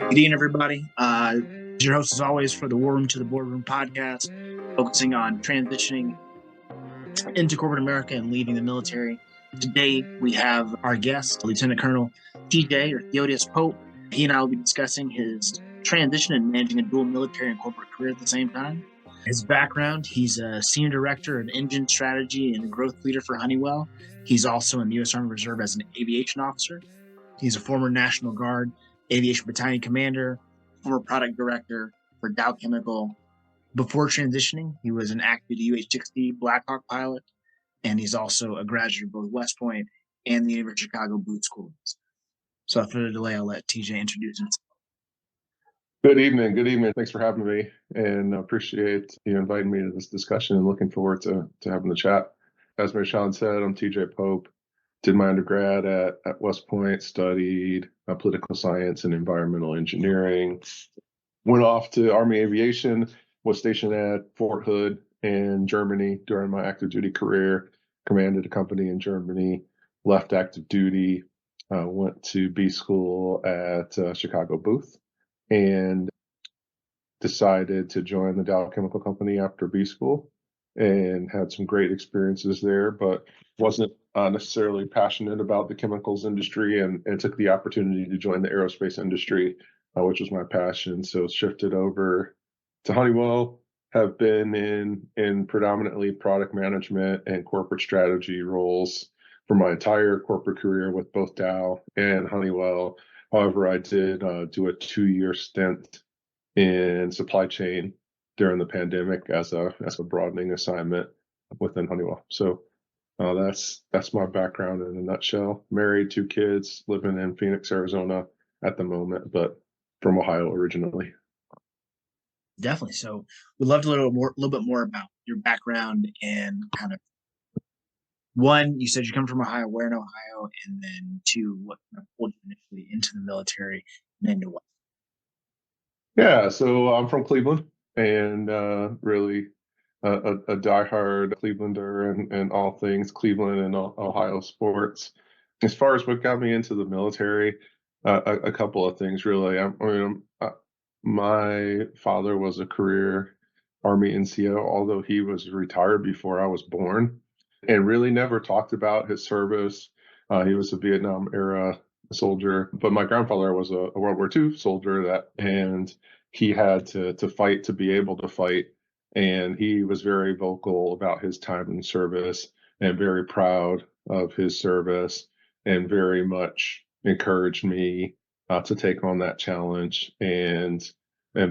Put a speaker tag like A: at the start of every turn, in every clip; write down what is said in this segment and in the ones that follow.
A: Good evening, everybody. Your host, as always, for the War Room to the Boardroom podcast, focusing on transitioning into corporate America and leaving the military. Today, we have our guest, Lieutenant Colonel TJ, or Theodis Pope. He and I will be discussing his transition and managing a dual military and corporate career at the same time. His background, he's a senior director of engine strategy and growth leader for Honeywell. He's also in the U.S. Army Reserve as an aviation officer. He's a former National Guard Aviation Battalion commander, former product director for Dow Chemical. Before transitioning, he was an active UH-60 Blackhawk pilot, and he's also a graduate of both West Point and the University of Chicago Booth School. So without further delay, I'll let TJ introduce himself.
B: Good evening. Good evening. Thanks for having me, and I appreciate you inviting me to this discussion and looking forward to having the chat. As Sean said, I'm TJ Pope. Did my undergrad at West Point, studied political science and environmental engineering, went off to Army Aviation, was stationed at Fort Hood in Germany during my active duty career, commanded a company in Germany, left active duty, went to B school at Chicago Booth, and decided to join the Dow Chemical Company after B school and had some great experiences there, but wasn't necessarily passionate about the chemicals industry and took the opportunity to join the aerospace industry, which was my passion. So shifted over to Honeywell, have been in predominantly product management and corporate strategy roles for my entire corporate career with both Dow and Honeywell. However, I did do a 2-year stint in supply chain during the pandemic as a broadening assignment within Honeywell. So that's my background in a nutshell. Married, 2 kids, living in Phoenix, Arizona at the moment, but from Ohio originally.
A: Definitely. So we'd love to learn a little bit more about your background and kind of, one, you said you come from Ohio, where in Ohio, and then 2, what kind of pulled you initially into the military and into what?
B: Yeah, so I'm from Cleveland and really a diehard Clevelander and all things Cleveland and Ohio sports. As far as what got me into the military, a couple of things really. My father was a career Army NCO, although he was retired before I was born, and really never talked about his service. He was a Vietnam era soldier, but my grandfather was a World War II soldier and he had to fight to be able to fight. And he was very vocal about his time in service and very proud of his service and very much encouraged me to take on that challenge and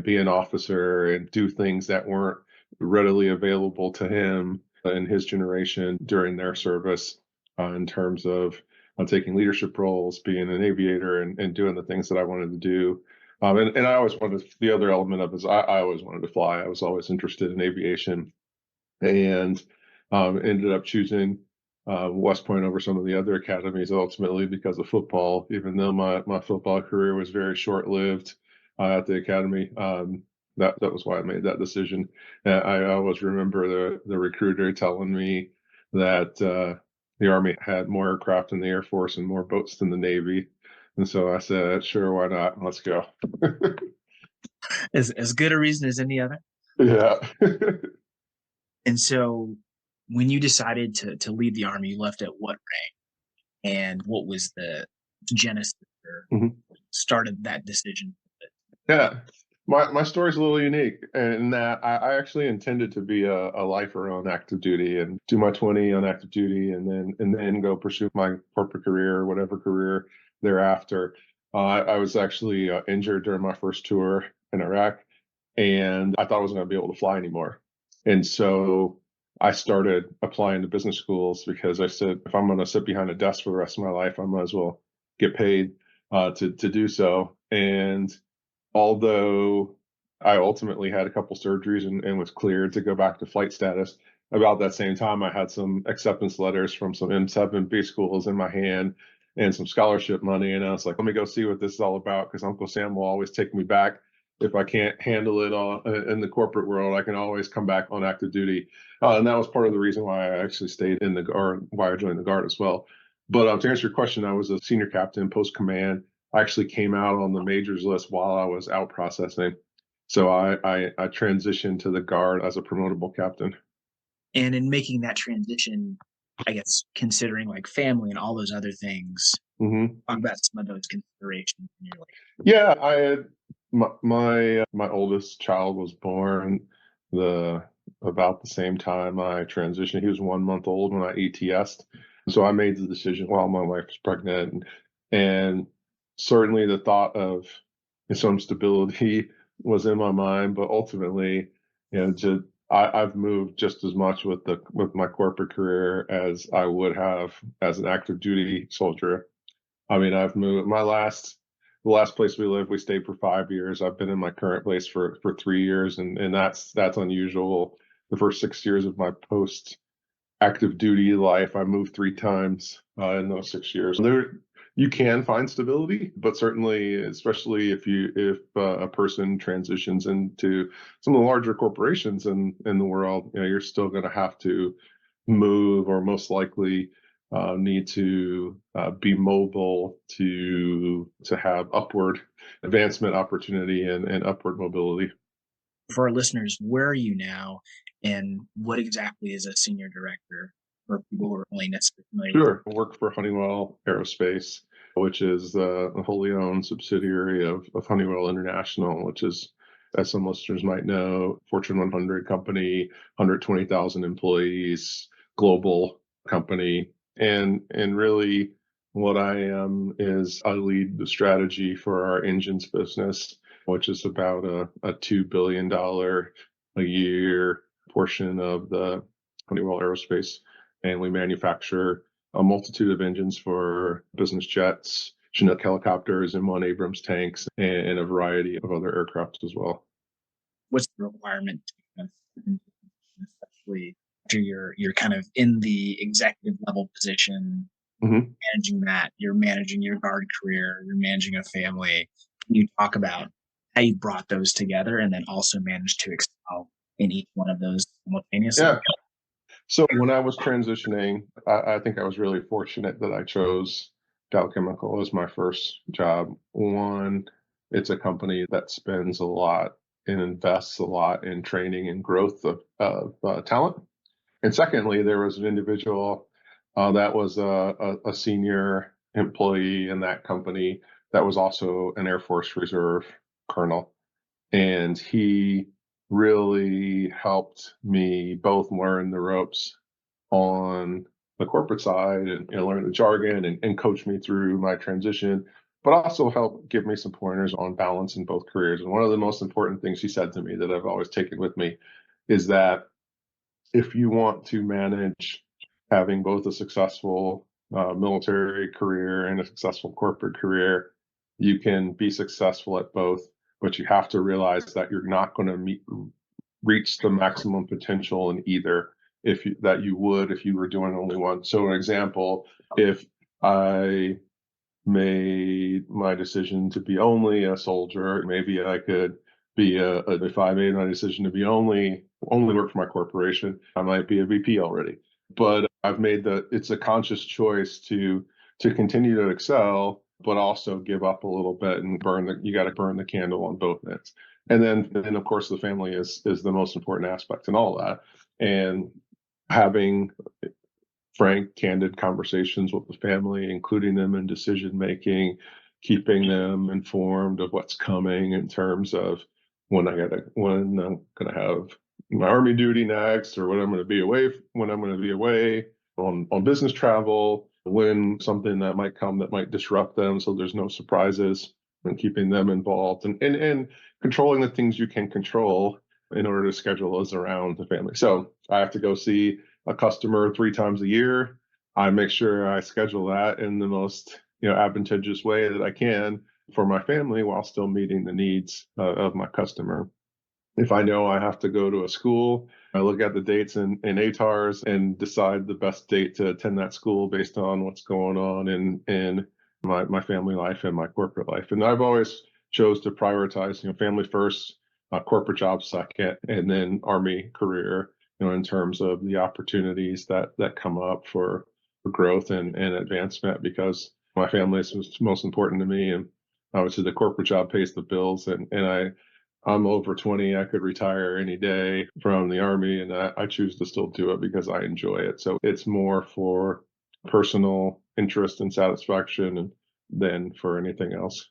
B: be an officer and do things that weren't readily available to him and his generation during their service in terms of taking leadership roles, being an aviator and doing the things that I wanted to do. And I always wanted, the other element of it is I always wanted to fly. I was always interested in aviation and ended up choosing West Point over some of the other academies ultimately because of football, even though my football career was very short-lived at the academy. That was why I made that decision. I always remember the recruiter telling me that the Army had more aircraft than the Air Force and more boats than the Navy. And so I said, sure, why not? Let's go.
A: As good a reason as any other.
B: Yeah.
A: And so when you decided to leave the Army, you left at what rank? And what was the genesis or started that decision?
B: Yeah. My story's a little unique in that I actually intended to be a lifer on active duty and do my 20 on active duty and then go pursue my corporate career or whatever career thereafter. I was actually injured during my first tour in Iraq, and I thought I wasn't going to be able to fly anymore. And so I started applying to business schools because I said, if I'm going to sit behind a desk for the rest of my life, I might as well get paid to do so. And although I ultimately had a couple surgeries and was cleared to go back to flight status, about that same time, I had some acceptance letters from some M7 B schools in my hand and some scholarship money. And I was like, let me go see what this is all about, because Uncle Sam will always take me back. If I can't handle it all in the corporate world, I can always come back on active duty. And that was part of the reason why I actually stayed in the Guard, why I joined the Guard as well. But to answer your question, I was a senior captain, post command. I actually came out on the majors list while I was out processing. So I transitioned to the Guard as a promotable captain.
A: And in making that transition, I guess considering like family and all those other things, talk about some of those considerations in your life.
B: Yeah, I had my oldest child was born about the same time I transitioned. He was 1 month old when I ETS'd. So I made the decision while my wife was pregnant, and certainly the thought of some stability was in my mind, but ultimately, I've moved just as much with my corporate career as I would have as an active duty soldier. I mean, I've moved the last place we lived, we stayed for 5 years. I've been in my current place for 3 years, and that's unusual. The first 6 years of my post active duty life, I moved 3 times in those 6 years. You can find stability, but certainly, especially if a person transitions into some of the larger corporations in the world, you're still going to have to move, or most likely need to be mobile to have upward advancement opportunity and upward mobility.
A: For our listeners, where are you now, and what exactly is a senior director for people who are only necessarily familiar with?
B: Sure. I work for Honeywell Aerospace, which is a wholly owned subsidiary of Honeywell International, which is, as some listeners might know, Fortune 100 company, 120,000 employees, global company. And really what I am is I lead the strategy for our engines business, which is about a $2 billion a year portion of the Honeywell Aerospace. And we manufacture a multitude of engines for business jets, Chinook helicopters, M1 Abrams tanks, and a variety of other aircraft as well.
A: What's the requirement, especially after you're kind of in the executive level position, managing that, you're managing your Guard career, you're managing a family. Can you talk about how you brought those together and then also managed to excel in each one of those simultaneously?
B: Yeah. So when I was transitioning, I think I was really fortunate that I chose Dow Chemical as my first job. One, it's a company that spends a lot and invests a lot in training and growth of talent. And secondly, there was an individual that was a senior employee in that company that was also an Air Force Reserve colonel. And he really helped me both learn the ropes on the corporate side and learn the jargon and coach me through my transition, but also help give me some pointers on balance in both careers. And one of the most important things he said to me that I've always taken with me is that if you want to manage having both a successful military career and a successful corporate career, you can be successful at both, but you have to realize that you're not going to reach the maximum potential in either that you would if you were doing only one. So an example, if I made my decision to be only a soldier, maybe I could be if I made my decision to be only work for my corporation, I might be a VP already. But I've made it's a conscious choice to continue to excel, but also give up a little bit and you got to burn the candle on both ends. And then of course the family is the most important aspect in all that. And having frank, candid conversations with the family, including them in decision making, keeping them informed of what's coming in terms of when I'm gonna have my Army duty next, or when I'm gonna be away on business travel, when something that might come that might disrupt them, so there's no surprises, and keeping them involved and controlling the things you can control in order to schedule those around the family. So I have to go see a customer 3 times a year. I make sure I schedule that in the most advantageous way that I can for my family while still meeting the needs of my customer. If I know I have to go to a school, I look at the dates in ATARs and decide the best date to attend that school based on what's going on in my family life and my corporate life. And I've always chose to prioritize, family first, corporate job second, and then Army career, in terms of the opportunities that come up for growth and advancement, because my family is most important to me. And Obviously, the corporate job pays the bills, and I'm over 20. I could retire any day from the Army, and I choose to still do it because I enjoy it. So it's more for personal interest and satisfaction than for anything else.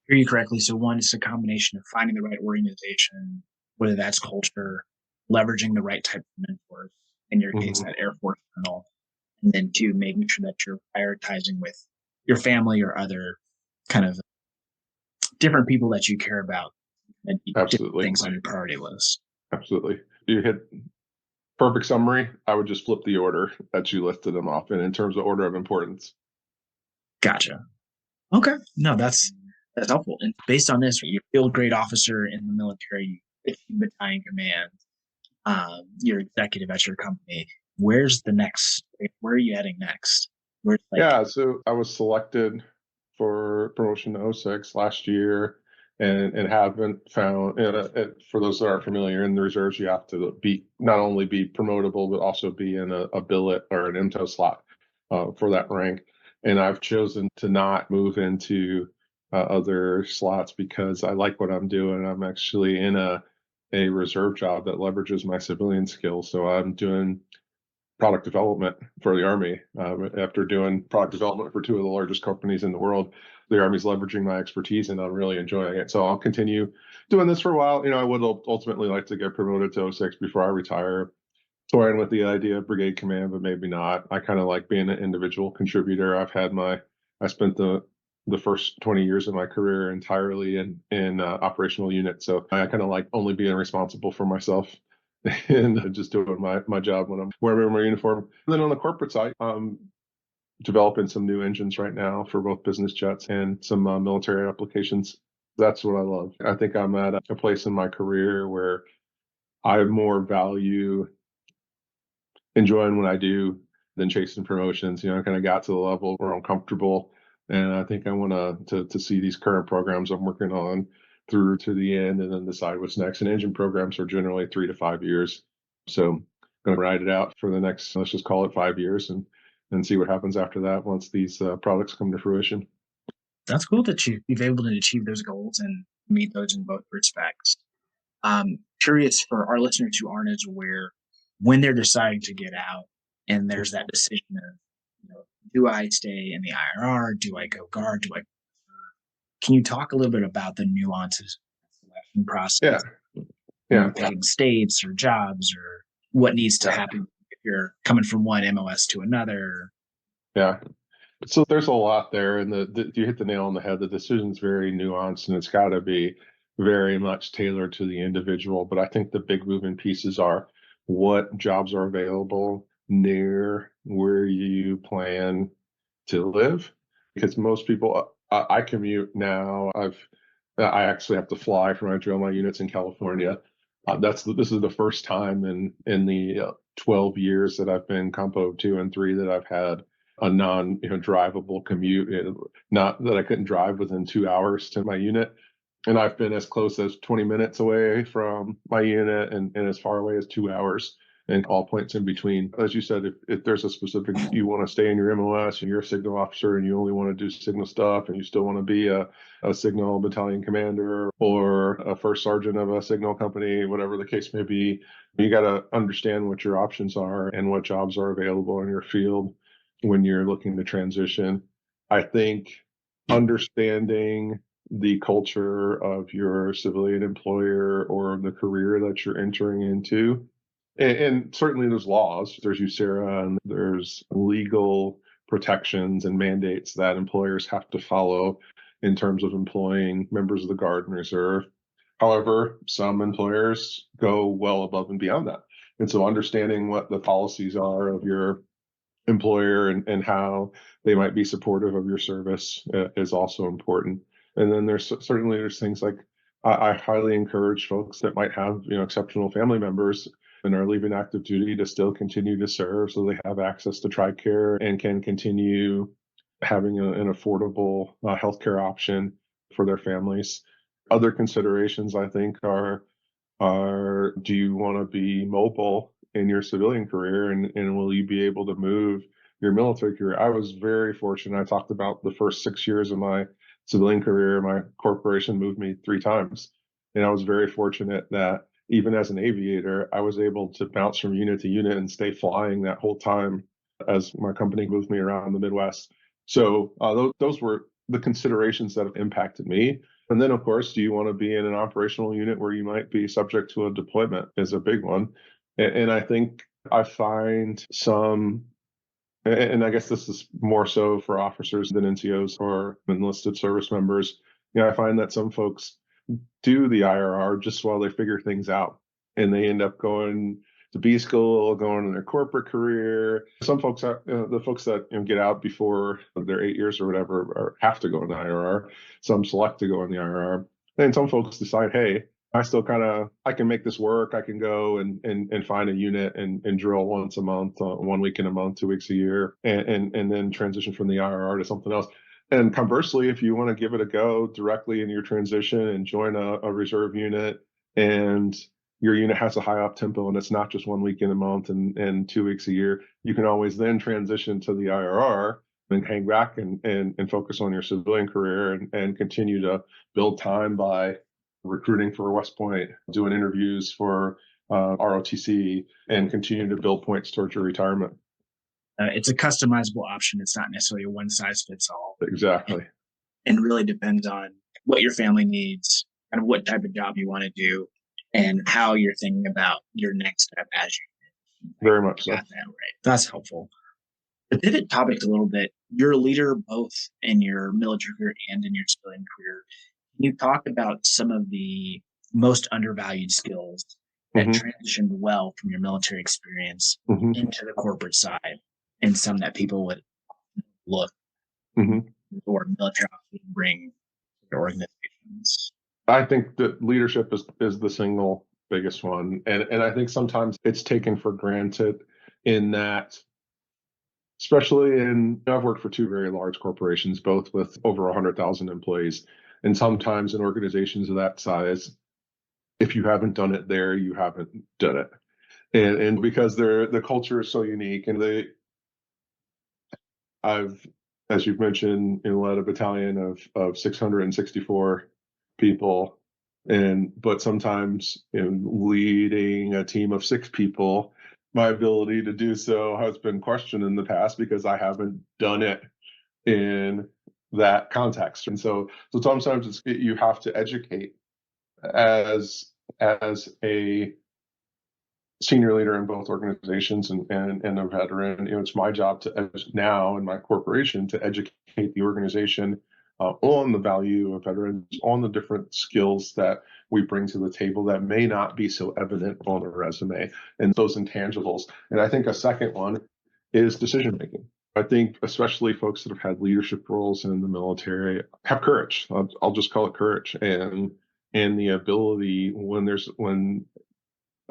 A: Hear you correctly. So one, it's a combination of finding the right organization, whether that's culture, leveraging the right type of mentors, in your case,
B: Mhm.
A: that Air Force colonel, and then two, making sure that you're prioritizing with your family or other kind of different people that you care about and different
B: Absolutely.
A: things on your priority list.
B: Absolutely. You hit perfect summary. I would just flip the order that you listed them off in terms of order of importance.
A: Gotcha. Okay. No, that's helpful. And based on this, you're a field grade officer in the military, 15 battalion command, you're executive at your company. Where's the next? Where are you heading next? Where's like,
B: Yeah, so I was selected for promotion to 06 last year and haven't found, for those that aren't familiar, in the reserves, you have to be not only be promotable, but also be in a billet or an MTO slot for that rank. And I've chosen to not move into other slots because I like what I'm doing. I'm actually in a reserve job that leverages my civilian skills. So I'm doing product development for the Army. After doing product development for two of the largest companies in the world, the Army's leveraging my expertise, and I'm really enjoying it. So I'll continue doing this for a while. I would ultimately like to get promoted to 06 before I retire. Toying with the idea of brigade command, but maybe not. I kind of like being an individual contributor. I spent the first 20 years of my career entirely in operational units. So I kind of like only being responsible for myself and just doing my job when I'm wearing my uniform. And then on the corporate side, developing some new engines right now for both business jets and some military applications. That's what I love. I think I'm at a place in my career where I more value enjoying what I do than chasing promotions. I kind of got to the level where I'm comfortable, and I think I want to see these current programs I'm working on through to the end, and then decide what's next. And engine programs are generally 3 to 5 years, so I'm going to ride it out for the next, let's just call it 5 years, and see what happens after that once these products come to fruition.
A: that's cool that you've able to achieve those goals and meet those in both respects. Curious for our listeners who aren't as aware, when they're deciding to get out and there's that decision of, do I stay in the IRR? Do I go guard? Can you talk a little bit about the nuances of the selection
B: Yeah,
A: process?
B: yeah,
A: Picking states or jobs or what needs to
B: yeah,
A: happen if you're coming from one MOS to another.
B: yeah. So there's a lot there, and you hit the nail on the head. The decision's very nuanced, and it's got to be very much tailored to the individual. But I think the big moving pieces are what jobs are available near where you plan to live, because most people, I commute now. I actually have to fly for my drill my units in California. This is the first time in the 12 years that I've been Compo 2 and 3 that I've had a non drivable commute. Not that I couldn't drive within 2 hours to my unit, and I've been as close as 20 minutes away from my unit and as far away as 2 hours and all points in between. As you said, if there's a specific, you want to stay in your MOS and you're a signal officer and you only want to do signal stuff and you still want to be a signal battalion commander or a first sergeant of a signal company, whatever the case may be, you got to understand what your options are and what jobs are available in your field when you're looking to transition. I think understanding the culture of your civilian employer or the career that you're entering into. And certainly there's laws, there's USERA, and there's legal protections and mandates that employers have to follow in terms of employing members of the Guard and Reserve. However, some employers go well above and beyond that. And so understanding what the policies are of your employer and how they might be supportive of your service is also important. And then there's things like I highly encourage folks that might have exceptional family members and are leaving active duty to still continue to serve so they have access to TRICARE and can continue having an affordable healthcare option for their families. Other considerations I think are do you want to be mobile in your civilian career and will you be able to move your military career? I was very fortunate. I talked about the first 6 years of my civilian career, my corporation moved me 3 times. And I was very fortunate that even as an aviator, I was able to bounce from unit to unit and stay flying that whole time as my company moved me around the Midwest. So those were the considerations that have impacted me. And then, of course, do you want to be in an operational unit where you might be subject to a deployment is a big one. And I think I find some, and I guess this is more so for officers than NCOs or enlisted service members. I find that some folks do the IRR just while they figure things out, and they end up going to B school, going in their corporate career. Some folks, the folks that get out before their 8 years or whatever, have to go in the IRR. Some select to go in the IRR, and some folks decide, hey, I still I can make this work. I can go and find a unit and drill once a month, 1 week in a month, 2 weeks a year, and then transition from the IRR to something else. And conversely, if you want to give it a go directly in your transition and join a reserve unit, and your unit has a high up tempo and it's not just 1 week in a month and 2 weeks a year, you can always then transition to the IRR and hang back and focus on your civilian career and continue to build time by recruiting for West Point, doing interviews for ROTC, and continue to build points towards your retirement.
A: It's a customizable option. It's not necessarily a one size fits all.
B: Exactly.
A: And really depends on what your family needs and what type of job you want to do and how you're thinking about your next step as you
B: very much so.
A: Got that right. That's helpful. To pivot topics a little bit, you're a leader both in your military career and in your civilian career. Can you talk about some of the most undervalued skills that transitioned well from your military experience into the corporate side, and some that people would look or military officers bring to organizations?
B: I think that leadership is the single biggest one. And I think sometimes it's taken for granted in that, especially I've worked for 2 very large corporations, both with over 100,000 employees. And sometimes in organizations of that size, if you haven't done it there, you haven't done it. And because the culture is so unique, and I've, as you've mentioned, led a battalion of 664 people, but sometimes in leading a team of 6 people, my ability to do so has been questioned in the past because I haven't done it in that context. And so sometimes you have to educate as a senior leader in both organizations and a veteran. It's my job now in my corporation to educate the organization on the value of veterans, on the different skills that we bring to the table that may not be so evident on a resume, and those intangibles. And I think a second one is decision making. I think especially folks that have had leadership roles in the military have courage. I'll just call it courage, and the ability when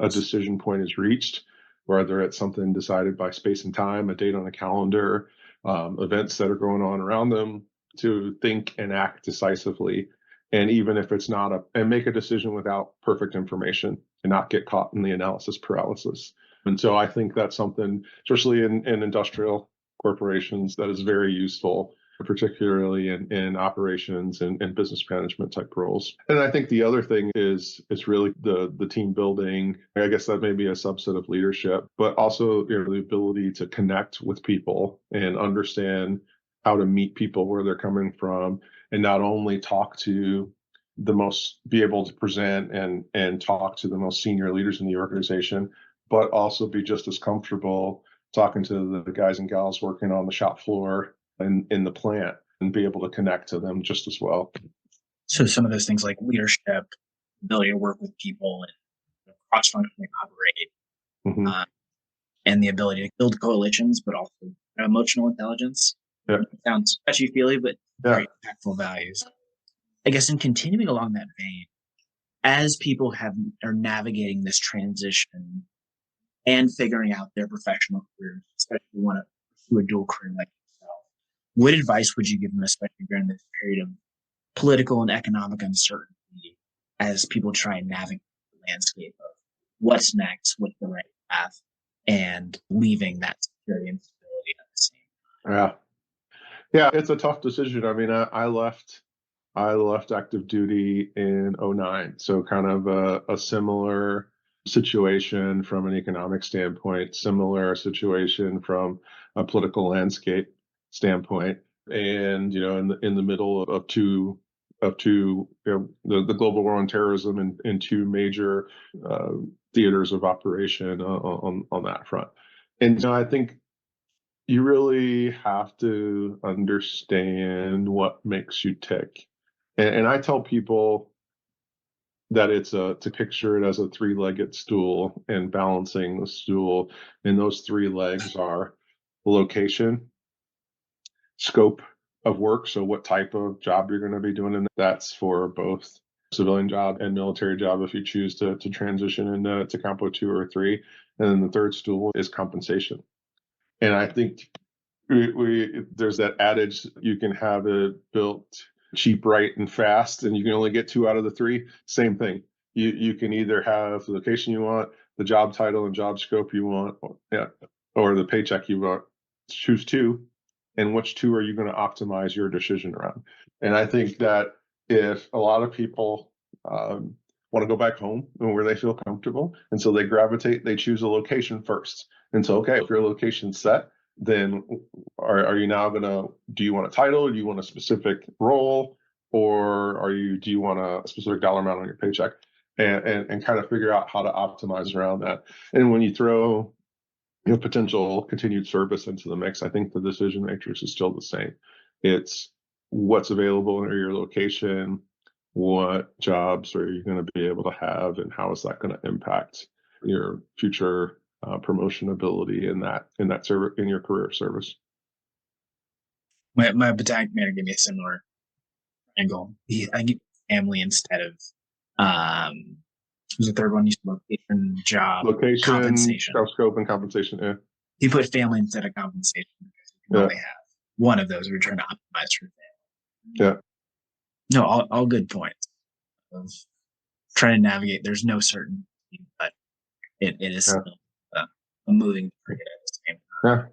B: a decision point is reached, whether it's something decided by space and time, a date on a calendar, events that are going on around them, to think and act decisively. And even if it's not and make a decision without perfect information and not get caught in the analysis paralysis. And so I think that's something, especially in industrial corporations, that is very useful, particularly in operations and business management type roles. And I think the other thing is really the team building. I guess that may be a subset of leadership, but also the ability to connect with people and understand how to meet people where they're coming from, and not only be able to present and talk to the most senior leaders in the organization, but also be just as comfortable talking to the guys and gals working on the shop floor and in the plant, and be able to connect to them just as well.
A: So some of those things like leadership, ability to work with people and cross-functionally operate, and the ability to build coalitions, but also emotional intelligence.
B: Yep.
A: It sounds touchy-feely, but very impactful values. I guess in continuing along that vein, as people are navigating this transition and figuring out their professional careers, especially if you want to pursue a dual career like yourself, what advice would you give them, especially during this period of political and economic uncertainty, as people try and navigate the landscape of what's next, what's the right path, and leaving that security and stability at the same time?
B: Yeah, it's a tough decision. I mean, I left I left active duty in '09, so kind of a similar situation from an economic standpoint, similar situation from a political landscape standpoint, and in the middle of the global war on terrorism in two major theaters of operation on that front. And so I think you really have to understand what makes you tick. And I tell people that to picture it as a three-legged stool and balancing the stool. And those three legs are location, scope of work. So what type of job you're going to be doing. And that's for both civilian job and military job if you choose to transition into Compo 2 or 3. And then the third stool is compensation. And I think there's that adage, you can have it built cheap, right, and fast, and you can only get two out of the three. Same thing. You can either have the location you want, the job title and job scope you want, or the paycheck you want. Choose two, and which two are you going to optimize your decision around? And I think that if a lot of people want to go back home and where they feel comfortable, and so they choose a location first. And so, okay, if your location's set, then are you now do you want a title? Do you want a specific role? Or do you want a specific dollar amount on your paycheck? And kind of figure out how to optimize around that. And when you throw potential continued service into the mix, I think the decision matrix is still the same. It's what's available in your location, what jobs are you going to be able to have, and how is that going to impact your future promotion ability in that service, in your career service.
A: My battalion commander gave me a similar angle. I get family instead of who's the third one? You said location, compensation,
B: job scope, and compensation. Yeah.
A: He put family instead of compensation because you can only have one of those. We're trying to optimize for family.
B: Yeah.
A: No, all good points of trying to navigate. There's no certainty, but it is still a moving target at the same time.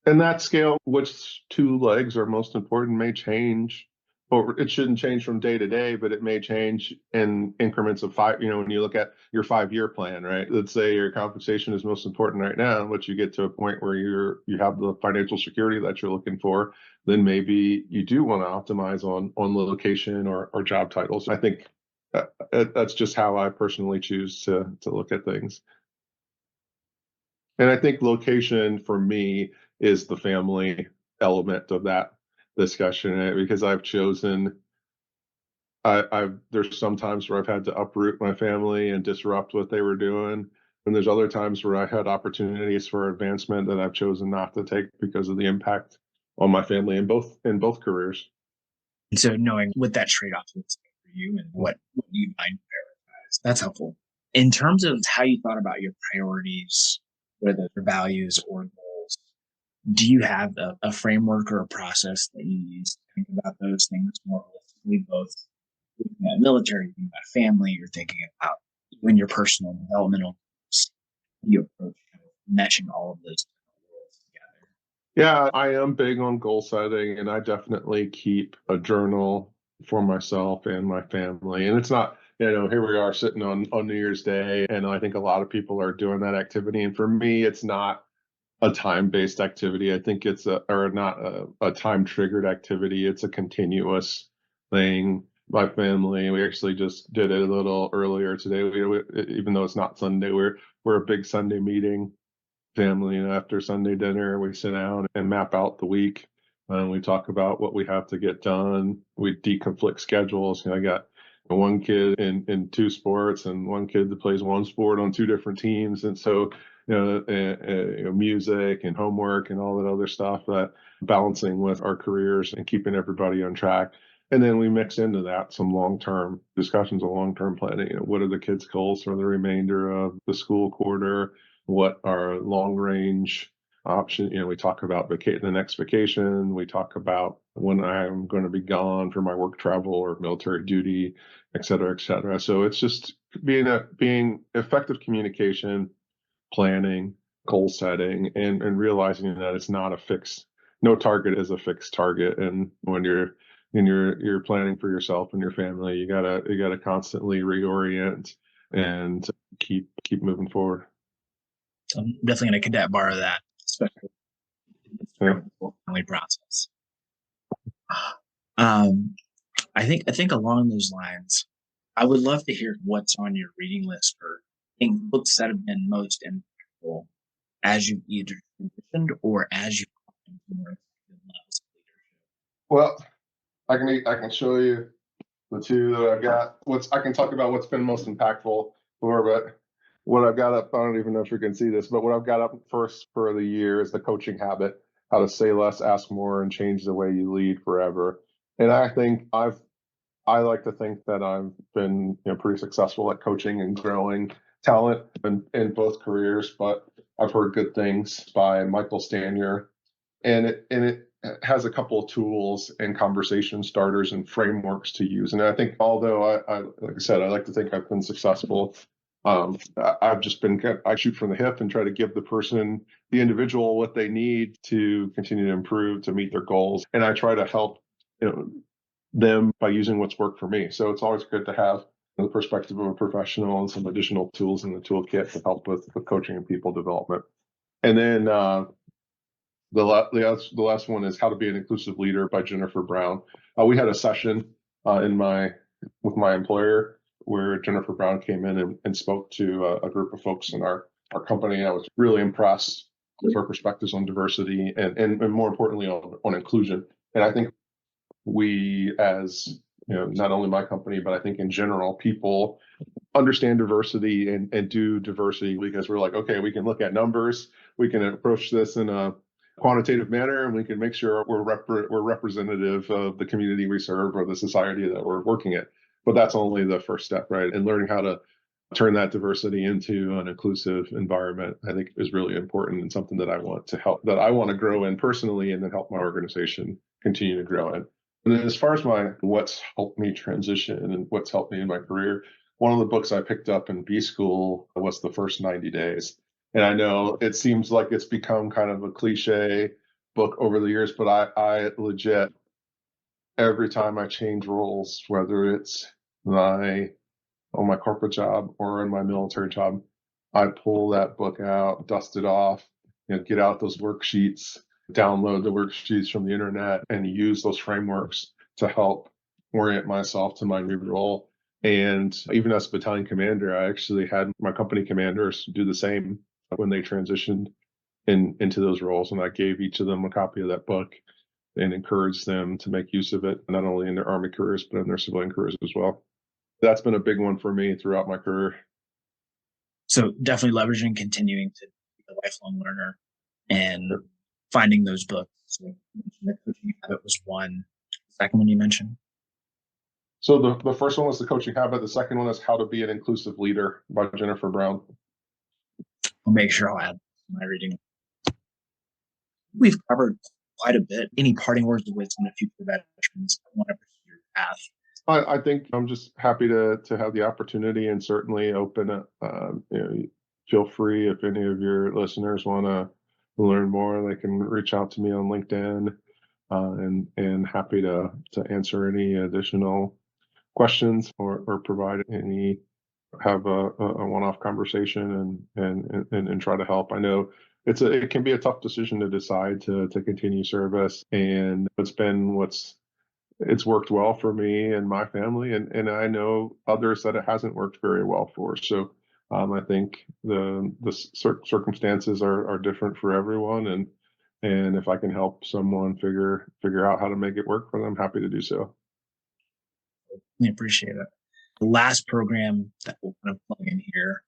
B: Yeah. And that scale, which two legs are most important, may change, or it shouldn't change from day to day, but it may change in increments of 5. When you look at your 5-year plan, right? Let's say your compensation is most important right now, but you get to a point where you have the financial security that you're looking for, then maybe you do want to optimize on location or job titles. I think that's just how I personally choose to look at things. And I think location for me is the family element of that discussion, because I've chosen, there's some times where I've had to uproot my family and disrupt what they were doing. And there's other times where I had opportunities for advancement that I've chosen not to take because of the impact on my family in both careers.
A: And so knowing what that trade-off looks like for you and what you might prioritize, that's helpful. In terms of how you thought about your priorities, whether they're values or goals, do you have a framework or a process that you use to think about those things more holistically, both thinking about military, thinking about family, or thinking about even your personal developmental goals? You approach kind of meshing all of those goals together.
B: Yeah, I am big on goal setting, and I definitely keep a journal for myself and my family. And it's not, here we are sitting on New Year's Day, and I think a lot of people are doing that activity. And for me, it's not a time-based activity. I think it's not a time-triggered activity. It's a continuous thing. My family, we actually just did it a little earlier today. Even though it's not Sunday, we're a big Sunday meeting family. After Sunday dinner, we sit down and map out the week. And we talk about what we have to get done. We deconflict schedules. I got one kid in 2 sports and one kid that plays one sport on 2 different teams. And so, music and homework and all that other stuff, that balancing with our careers and keeping everybody on track. And then we mix into that some long-term discussions of long-term planning. What are the kids' goals for the remainder of the school quarter? What are long-range options? We talk about the next vacation. We talk about when I'm going to be gone for my work travel or military duty, et cetera, et cetera. So it's just being effective communication, planning, goal setting, and realizing that it's not no target is a fixed target. And when you're and you're planning for yourself and your family, you gotta constantly reorient and keep moving forward.
A: So I'm definitely going to cadet bar that, especially in the family process. I think along those lines, I would love to hear what's on your reading list for books that have been most impactful as you either transitioned or as you into more effective levels of leadership.
B: Well, I can show you the two that I've got. I can talk about what's been most impactful for, but what I've got up, I don't even know if you can see this, but what I've got up first for the year is the coaching habit, how to say less, ask more, and change the way you lead forever. And I think I like to think that I've been pretty successful at coaching and growing talent in both careers, but I've heard good things by Michael Stanier, and it has a couple of tools and conversation starters and frameworks to use. And I think, although I like I said, I like to think I've been successful. I've just been, I shoot from the hip and try to give the individual what they need to continue to improve, to meet their goals. And I try to help, them by using what's worked for me. So it's always good to have the perspective of a professional and some additional tools in the toolkit to help with coaching and people development. And then the last one is How to Be an Inclusive Leader by Jennifer Brown. We had a session with my employer where Jennifer Brown came in and spoke to a group of folks in our company. I was really impressed with her perspectives on diversity and more importantly on inclusion. And I think we, as not only my company, but I think in general, people understand diversity and do diversity because we're like, okay, we can look at numbers, we can approach this in a quantitative manner, and we can make sure we're representative of the community we serve or the society that we're working in. But that's only the first step, right? And learning how to turn that diversity into an inclusive environment, I think, is really important and something that I want to grow in personally, and then help my organization continue to grow in. And then as far as what's helped me transition and what's helped me in my career, one of the books I picked up in B school was The First 90 Days. And I know it seems like it's become kind of a cliche book over the years, but I legit, every time I change roles, whether it's on my corporate job or in my military job, I pull that book out, dust it off, get out those worksheets, download the worksheets from the internet, and use those frameworks to help orient myself to my new role. And even as a battalion commander, I actually had my company commanders do the same when they transitioned into those roles. And I gave each of them a copy of that book and encouraged them to make use of it, not only in their Army careers, but in their civilian careers as well. That's been a big one for me throughout my career.
A: So definitely leveraging, continuing to be a lifelong learner and finding those books. So the coaching habit was one. The second one you mentioned?
B: So the first one was The Coaching Habit. The second one is How to Be an Inclusive Leader by Jennifer Brown.
A: I'll make sure I'll add my reading. We've covered quite a bit. Any parting words of wisdom to future veterans that want to pursue your path?
B: I think I'm just happy to have the opportunity, and certainly open it. Feel free, if any of your listeners want to learn more, they can reach out to me on LinkedIn, and happy to answer any additional questions or have a one-off conversation and try to help. I know it can be a tough decision to decide to continue service, and it's worked well for me and my family, and I know others that it hasn't worked very well for. So I think the circumstances are different for everyone, and if I can help someone figure out how to make it work for them, happy to do so.
A: I appreciate it. The last program that we'll kind of plug in here.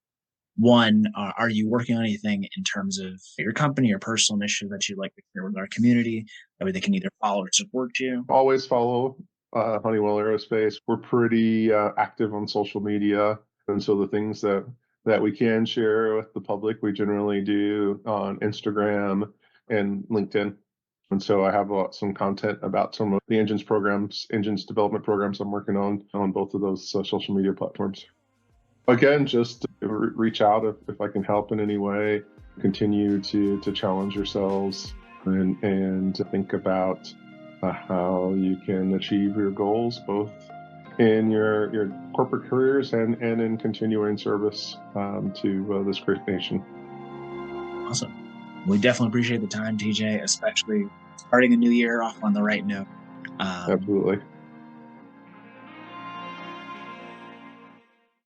A: One, are you working on anything in terms of your company or personal initiative that you'd like to share with our community? That way they can either follow or support you.
B: Always follow Honeywell Aerospace. We're pretty active on social media. And so the things that we can share with the public, we generally do on Instagram and LinkedIn. And so I have some content about some of the engines development programs I'm working on both of those social media platforms. Again, just reach out if I can help in any way. Continue to challenge yourselves and think about how you can achieve your goals, both in your corporate careers and in continuing service to this great nation.
A: Awesome. We definitely appreciate the time, TJ, especially starting a new year off on the right note.
B: Absolutely.